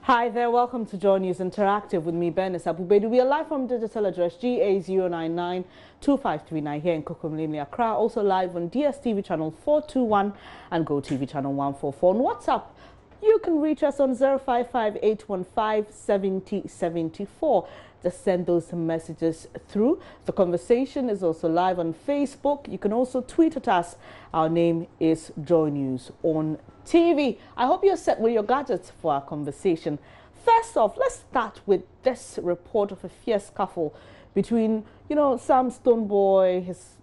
Hi there, welcome to Joy News Interactive with me, Bernice Abubedu. We are live from digital address GA0992539 here in Kokomlemle, Accra. Also live on DSTV channel 421 and GoTV channel 144. On WhatsApp, you can reach us on 055-815-7074. Just send those messages through. The conversation is also live on Facebook. You can also tweet at us. Our name is Joy News on TV. I hope you're set with your gadgets for our conversation. First off, let's start with this report of a fierce scuffle between, Sam Stonebwoy, his,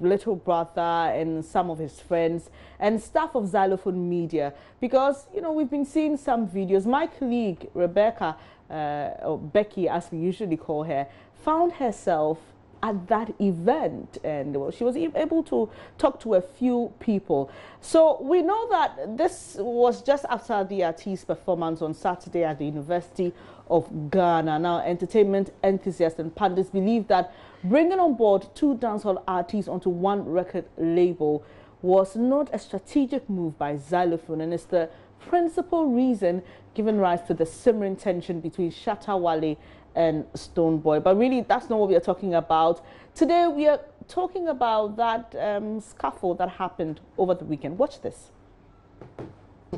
little brother, and some of his friends and staff of Xylophone Media. Because, we've been seeing some videos. My colleague, Rebecca, or Becky, as we usually call her, found herself at that event, and she was able to talk to a few people. So we know that this was just after the artist's performance on Saturday at the University of Ghana. Now, entertainment enthusiasts and pundits believe that bringing on board two dancehall artists onto one record label was not a strategic move by Xylophone, and it's the principal reason giving rise to the simmering tension between Shatta Wale and Stonebwoy. But really, that's not what we are talking about. Today, we are talking about that scuffle that happened over the weekend. Watch this.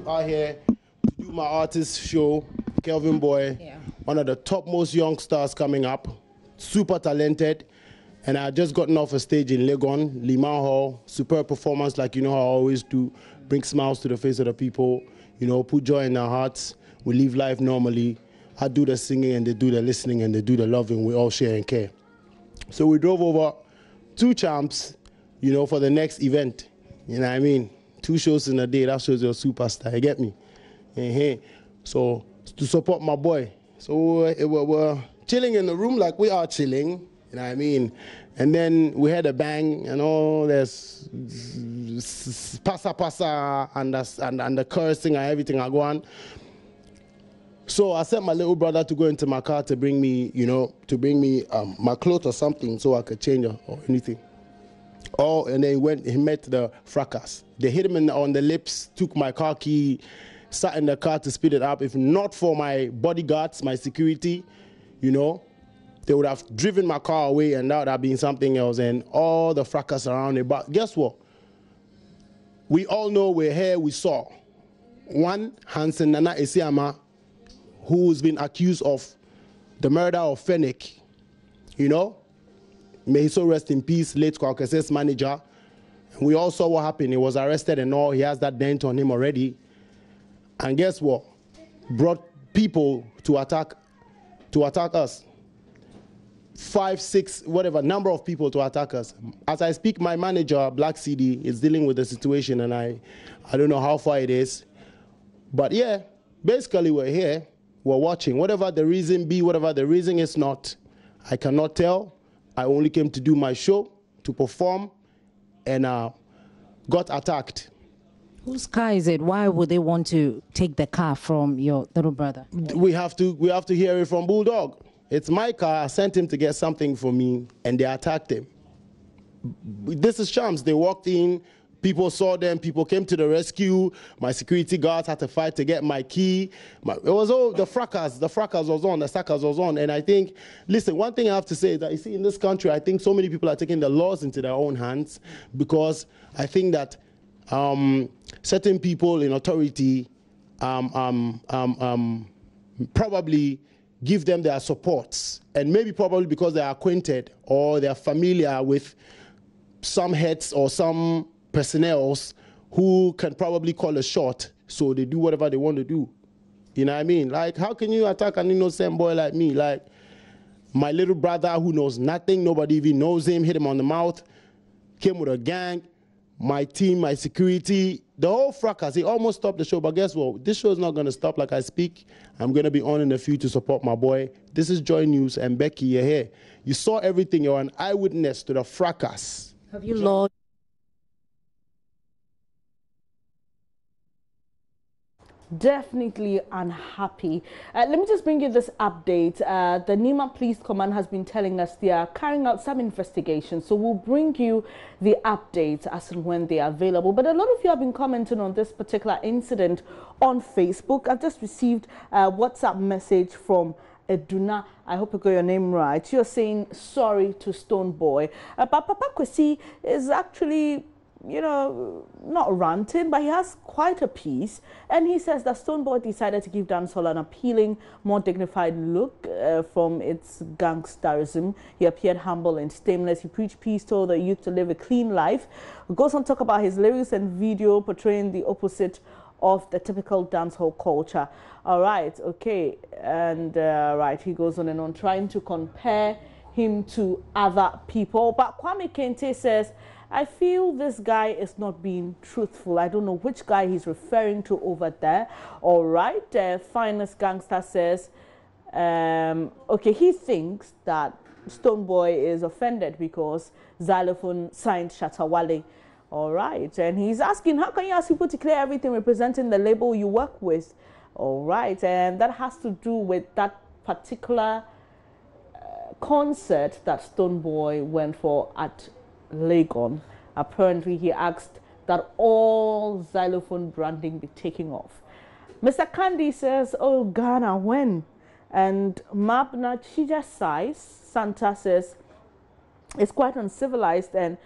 Out here to do my artist show, Kelvin Boy, one of the topmost young stars coming up, super talented. And I just gotten off a stage in Legon, Liman Hall, superb performance like how I always do, bring smiles to the face of the people, put joy in their hearts. We live life normally. I do the singing and they do the listening and they do the loving. We all share and care. So we drove over two champs, for the next event. You know what I mean? 2 shows in a day, that shows you're a superstar. You get me? So to support my boy. So we're chilling in the room like we are chilling. You know what I mean? And then we had a bang and all this pasa and the cursing and everything I go on. So I sent my little brother to go into my car to bring me, my clothes or something so I could change or anything. And then he met the fracas. They hit him on the lips, took my car key, sat in the car to speed it up. If not for my bodyguards, my security, they would have driven my car away and that would have been something else and all the fracas around it. But guess what? We all know we're here, we saw. One, Hansen Nana Esiama, who's been accused of the murder of Fennec, May he so rest in peace, late Kwakwase's manager. And we all saw what happened. He was arrested and all. He has that dent on him already. And guess what? Brought people to attack us. 5, 6, whatever, number of people to attack us. As I speak, my manager, Black CD, is dealing with the situation, and I don't know how far it is. But yeah, basically we're here. We're watching. Whatever the reason be, whatever the reason is not, I cannot tell. I only came to do my show, to perform, and got attacked. Whose car is it? Why would they want to take the car from your little brother? We have to hear it from Bulldog. It's my car. I sent him to get something for me, and they attacked him. This is Shams. They walked in. People saw them. People came to the rescue. My security guards had to fight to get my key. It was all the fracas. The fracas was on. The saccas was on. And I think, listen, one thing I have to say is that, you see, in this country, I think so many people are taking the laws into their own hands because I think that certain people in authority probably give them their supports. And maybe probably because they are acquainted or they are familiar with some heads or some personnel who can probably call a shot, so they do whatever they want to do. You know what I mean? Like, how can you attack an innocent boy like me? Like, my little brother who knows nothing, nobody even knows him, hit him on the mouth, came with a gang, my team, my security, the whole fracas. He almost stopped the show, but guess what? This show is not going to stop like I speak. I'm going to be on in a few to support my boy. This is Joy News, and Becky, you're here. You saw everything. You're an eyewitness to the fracas. Have you lost? Definitely unhappy. Let me just bring you this update. The Nima Police Command has been telling us they are carrying out some investigations. So we'll bring you the updates as and when they are available. But a lot of you have been commenting on this particular incident on Facebook. I've just received a WhatsApp message from Eduna. I hope I got your name right. You're saying sorry to Stone Boy. But Papa Kwesi is actually, you know, not ranting, but he has quite a piece. And he says that Stone Boy decided to give dancehall an appealing, more dignified look from its gangsterism. He appeared humble and stainless. He preached peace, told the youth to live a clean life. Goes on to talk about his lyrics and video portraying the opposite of the typical dancehall culture. All right, okay. And right, he goes on and on, trying to compare him to other people. But Kwame Kente says, I feel this guy is not being truthful. I don't know which guy he's referring to over there. All right, Finest Gangster says, okay, he thinks that Stone Boy is offended because Xylophone signed Shatawale. All right, and he's asking, how can you ask people to clear everything representing the label you work with? All right, and that has to do with that particular concert that Stone Boy went for at Legon. Apparently, he asked that all xylophone branding be taken off. Mr. Candy says, oh, Ghana, when? And Mabna Chija Size, Santa says, it's quite uncivilized and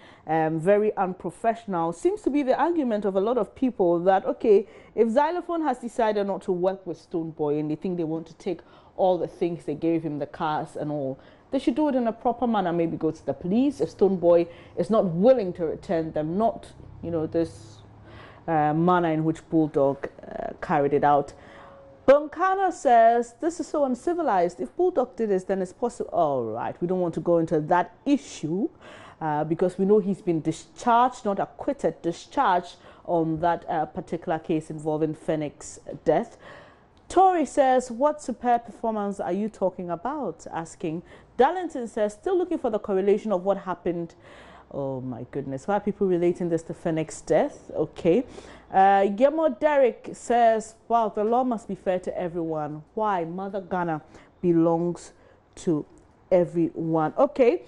very unprofessional. Seems to be the argument of a lot of people that, okay, if Xylophone has decided not to work with Stone Boy and they think they want to take all the things they gave him, the cars and all, they should do it in a proper manner. Maybe go to the police if Stone Boy is not willing to return them, not, you know, this manner in which Bulldog carried it out. Bonkana says, this is so uncivilized. If Bulldog did this, then it's possible. All right, we don't want to go into that issue because we know he's been discharged, not acquitted, discharged on that particular case involving Phoenix death. Tori says, what superb performance are you talking about? Asking. Darlington says, still looking for the correlation of what happened. Oh my goodness, why are people relating this to Phoenix death? Okay. Guillermo Derek says, wow, the law must be fair to everyone. Why? Mother Ghana belongs to everyone. Okay.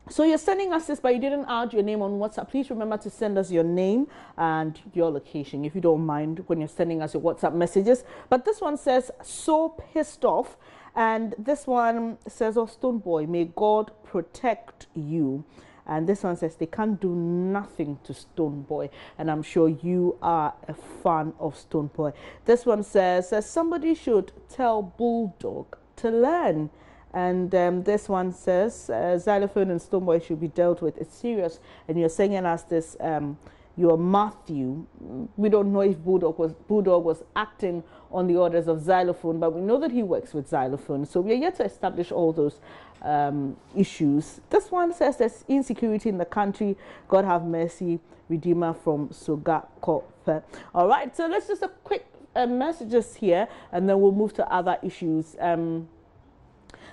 So you're sending us this, but you didn't add your name on WhatsApp. Please remember to send us your name and your location, if you don't mind, when you're sending us your WhatsApp messages. But this one says, so pissed off. And this one says, oh, Stone Boy, may God protect you. And this one says they can't do nothing to Stone Boy. And I'm sure you are a fan of Stone Boy. This one says somebody should tell Bulldog to learn. And this one says Xylophone and Stone Boy should be dealt with. It's serious. And you're sending us this, you're Matthew. We don't know if Bulldog was acting on the orders of Xylophone, but we know that he works with Xylophone. So we are yet to establish all those issues. This one says there's insecurity in the country. God have mercy, Redeemer from Soga Kope. All right, so let's just a quick messages here, and then we'll move to other issues.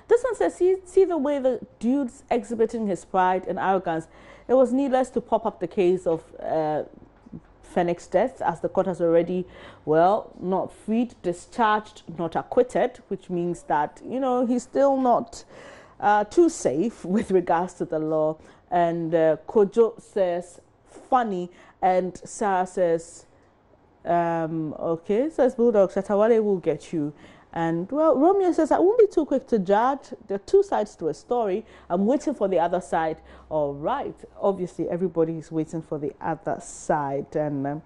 This one says, see the way the dude's exhibiting his pride and arrogance. It was needless to pop up the case of Phoenix death, as the court has already, well, not freed, discharged, not acquitted, which means that, you know, he's still not too safe with regards to the law. And Kojo says, funny. And Sarah says, okay, says Bulldog, Shatawale will get you. And, well, Romeo says, I won't be too quick to judge. There are two sides to a story. I'm waiting for the other side. All right. Obviously, everybody is waiting for the other side. And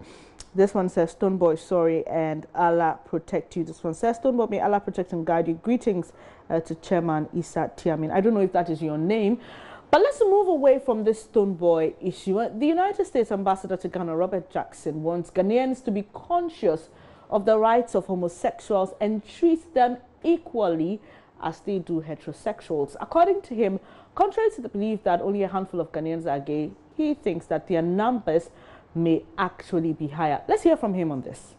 this one says, Stone Boy, sorry, and Allah protect you. This one says, Stone Boy, may Allah protect and guide you. Greetings to Chairman Issa Tiamin. I don't know if that is your name. But let's move away from this Stone Boy issue. The United States Ambassador to Ghana, Robert Jackson, wants Ghanaians to be conscious of the rights of homosexuals and treats them equally as they do heterosexuals. According to him, contrary to the belief that only a handful of Ghanaians are gay, he thinks that their numbers may actually be higher. Let's hear from him on this.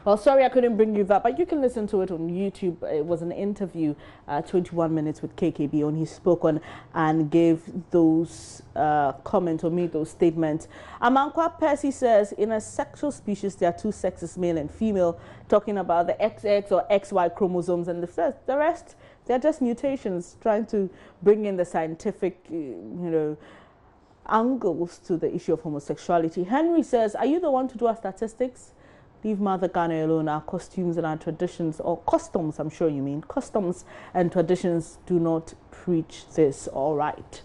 Well, sorry I couldn't bring you that, but you can listen to it on YouTube. It was an interview, 21 minutes with KKB, on he spoke on and gave those comments or made those statements. Amankwa Percy says, in a sexual species, there are two sexes, male and female, talking about the XX or XY chromosomes, and the rest, they're just mutations, trying to bring in the scientific, angles to the issue of homosexuality. Henry says, are you the one to do our statistics? Leave Mother Ghana alone. Our costumes and our traditions, or customs, I'm sure you mean, customs and traditions do not preach this. All right.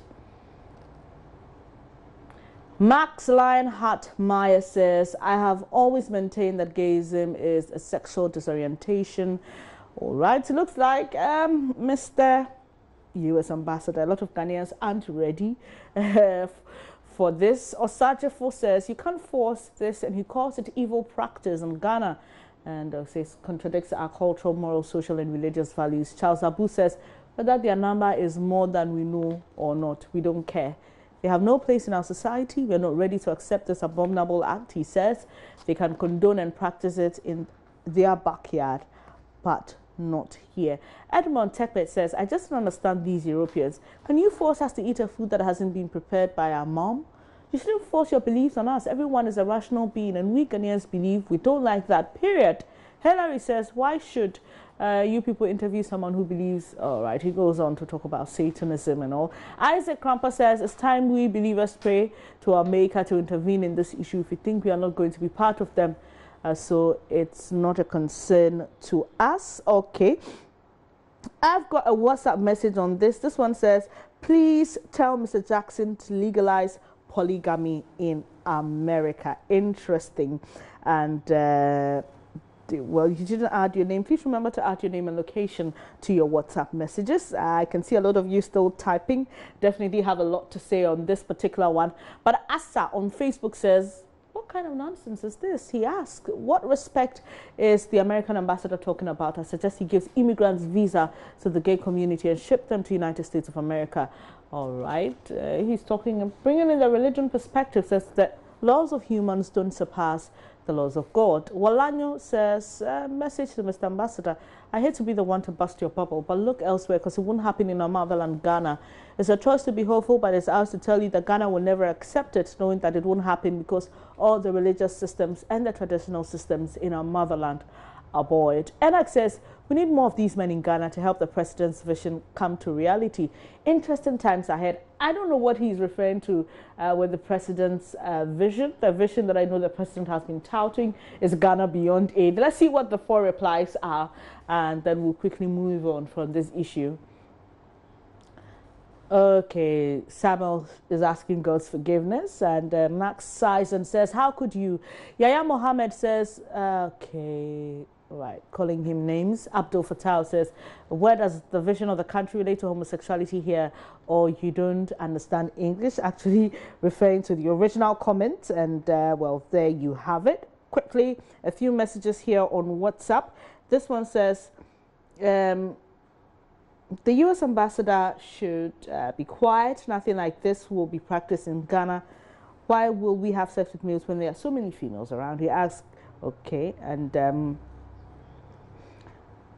Max Lionheart Meyer says, I have always maintained that gayism is a sexual disorientation. All right. It looks like Mr. U.S. Ambassador, a lot of Ghanaians aren't ready for this. Osajefo says you can't force this, and he calls it evil practice in Ghana, and says contradicts our cultural, moral, social, and religious values. Charles Abu says whether their number is more than we know or not, we don't care. They have no place in our society. We are not ready to accept this abominable act. He says they can condone and practice it in their backyard, but not here. Edmond Teklet says, I just don't understand these Europeans. Can you force us to eat a food that hasn't been prepared by our mom? You shouldn't force your beliefs on us. Everyone is a rational being, and we Ghanaians believe we don't like that, period. Hillary says, why should you people interview someone who believes, all right, he goes on to talk about Satanism and all. Isaac Kramper says, it's time we believers pray to our Maker to intervene in this issue if we think we are not going to be part of them. So it's not a concern to us. Okay. I've got a WhatsApp message on this. This one says, please tell Mr. Jackson to legalize polygamy in America. Interesting. And, well, you didn't add your name. Please remember to add your name and location to your WhatsApp messages. I can see a lot of you still typing. Definitely have a lot to say on this particular one. But Asa on Facebook says, what kind of nonsense is this? He asked, what respect is the American ambassador talking about? I suggest he gives immigrants visa to the gay community and ship them to United States of America. All right. He's talking, bringing in the religion perspective, says that laws of humans don't surpass the laws of God. Walanyo says, message to Mr. Ambassador, I hate to be the one to bust your bubble, but look elsewhere because it won't happen in our motherland, Ghana. It's a choice to be hopeful, but it's ours to tell you that Ghana will never accept it, knowing that it won't happen because all the religious systems and the traditional systems in our motherland are void. Enak says, we need more of these men in Ghana to help the president's vision come to reality. Interesting times ahead. I don't know what he's referring to with the president's vision. The vision that I know the president has been touting is Ghana beyond aid. Let's see what the 4 replies are, and then we'll quickly move on from this issue. Okay, Samuel is asking God's forgiveness, and Max sighs and says, how could you? Yaya Mohammed says, okay, right, calling him names. Abdul Fattah says, where does the vision of the country relate to homosexuality here? Or you don't understand English? Actually referring to the original comment, and well, there you have it. Quickly, a few messages here on WhatsApp. This one says, the U.S. ambassador should be quiet. Nothing like this will be practiced in Ghana. Why will we have sex with males when there are so many females around? He asked, okay, and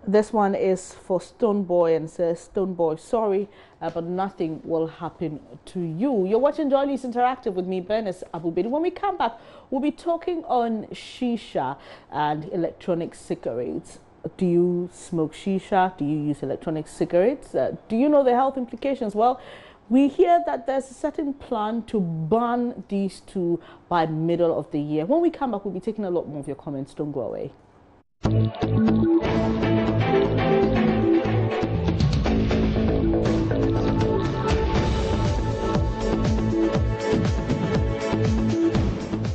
this one is for Stoneboy and says, Stoneboy, sorry, but nothing will happen to you. You're watching Joy News Interactive with me, Bernice Abubedi. When we come back, we'll be talking on shisha and electronic cigarettes. Do you smoke shisha? Do you use electronic cigarettes? Do you know the health implications? Well, we hear that there's a certain plan to ban these two by middle of the year. When we come back, we'll be taking a lot more of your comments. Don't go away.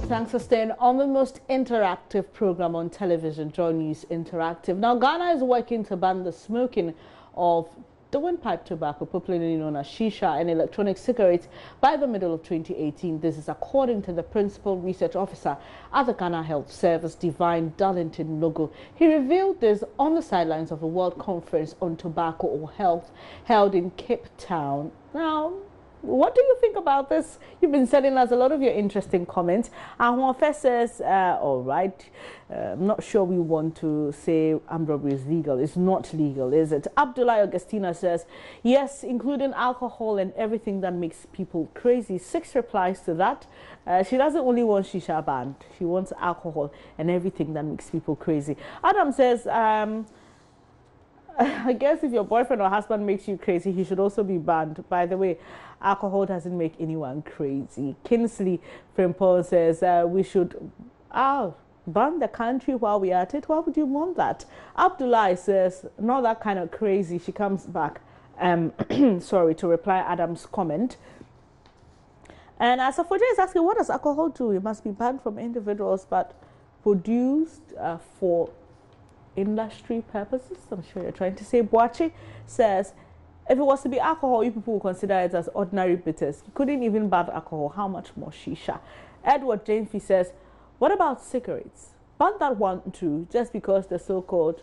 Thanks for staying on the most interactive program on television, Joy News Interactive. Now, Ghana is working to ban the smoking of the windpipe tobacco, popularly known as shisha, and electronic cigarettes by the middle of 2018. This is according to the principal research officer at the Ghana Health Service, Divine Darlington Logo. He revealed this on the sidelines of a World Conference on Tobacco or Health held in Cape Town. Now, What do you think about this? You've been sending us a lot of your interesting comments. Ahwafe says, all right, I'm not sure we want to say armed robbery is legal. It's not legal, is it? Abdullah Augustina says, yes, including alcohol and everything that makes people crazy. 6 replies to that. She doesn't only want shisha banned. She wants alcohol and everything that makes people crazy. Adam says, I guess if your boyfriend or husband makes you crazy, he should also be banned. By the way, alcohol doesn't make anyone crazy. Kinsley Frimpong says we should ban the country while we're at it. Why would you want that? Abdullah says, not that kind of crazy. She comes back, sorry, to reply Adam's comment. And Asafoja is asking, what does alcohol do? It must be banned from individuals, but produced for industry purposes. I'm sure you're trying to say. Boache says, if it was to be alcohol, you people would consider it as ordinary bitters. You couldn't even ban alcohol. How much more shisha? Edward Jamesy says, what about cigarettes? Ban that one too, just because the so-called,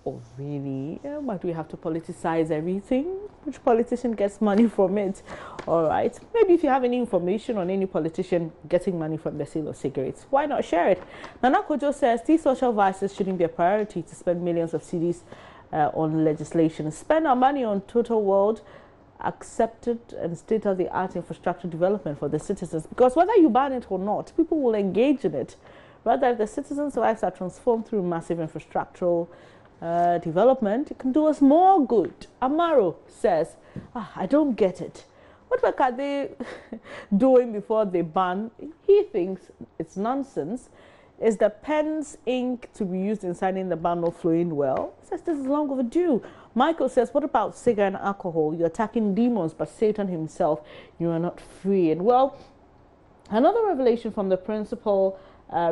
oh really? Why do we have to politicize everything? Which politician gets money from it? All right. Maybe if you have any information on any politician getting money from the sale of cigarettes, why not share it? Nana Kojo says these social vices shouldn't be a priority to spend millions of cedis on legislation. Spend our money on total world accepted and state-of-the-art infrastructure development for the citizens, because whether you ban it or not, people will engage in it. Rather, if the citizens' lives are transformed through massive infrastructural development, it can do us more good. Amaro says, I don't get it. What work are they doing before they ban? He thinks it's nonsense. Is the pen's ink to be used in signing the ban not flowing well? He says this is long overdue. Michael says, what about cigar and alcohol? You're attacking demons, but Satan himself, you are not free. And well, another revelation from the principal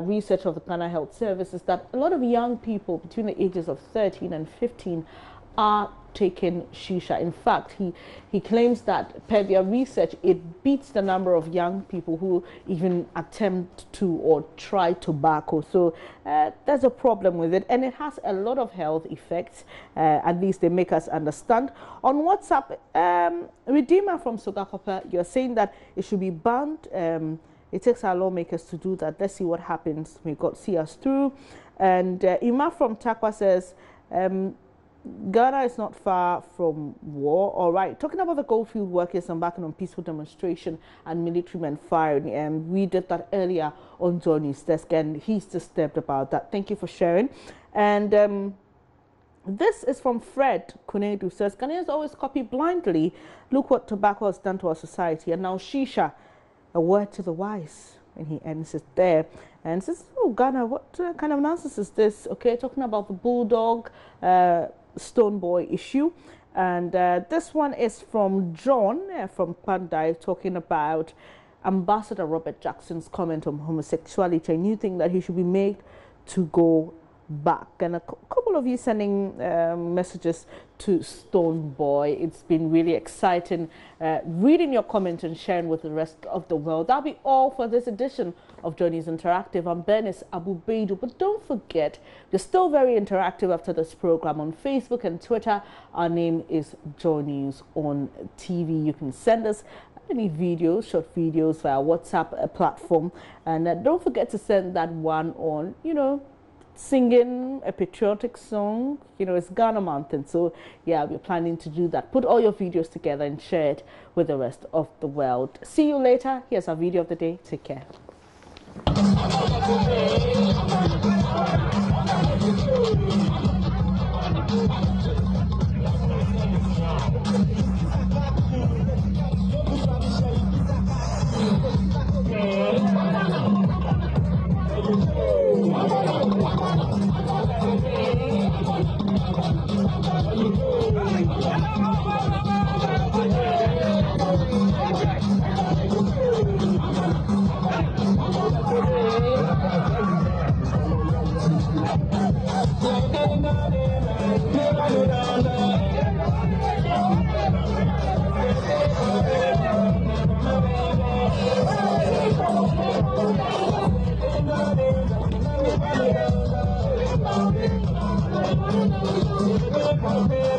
research of the Ghana Health Service is that a lot of young people between the ages of 13 and 15 are taking shisha. In fact, he claims that per their research, it beats the number of young people who even attempt to or try tobacco. So there's a problem with it, and it has a lot of health effects. At least they make us understand. On WhatsApp, Redeemer from Sogakopa, you're saying that it should be banned. It takes our lawmakers to do that. Let's see what happens. May God see us through. And Ima from Takwa says, Ghana is not far from war. All right. Talking about the goldfield workers embarking on peaceful demonstration and military men firing. We did that earlier on Johnny's desk, and he's disturbed about that. Thank you for sharing. And this is from Fred Kunedu. Says, Ghanaians always copy blindly. Look what tobacco has done to our society. And now shisha. A word to the wise. And he ends it there and says, oh, Ghana, what kind of nonsense is this? Okay, talking about the Bulldog Stone Boy issue. And this one is from John from Pandai, talking about Ambassador Robert Jackson's comment on homosexuality, a new thing that he should be made to go back. And a couple of you sending messages to Stone Boy. It's been really exciting reading your comments and sharing with the rest of the world. That'll be all for this edition of Johnny's Interactive. I'm Bernice Abu Baidu, but don't forget, we're still very interactive after this program on Facebook and Twitter. Our name is Johnny's on TV. You can send us any videos, short videos via WhatsApp platform, and don't forget to send that one on, singing a patriotic song. It's Ghana Mountain, so yeah, we're planning to do that. Put all your videos together and share it with the rest of the world. See you later. Here's our video of the day. Take care. Thank you.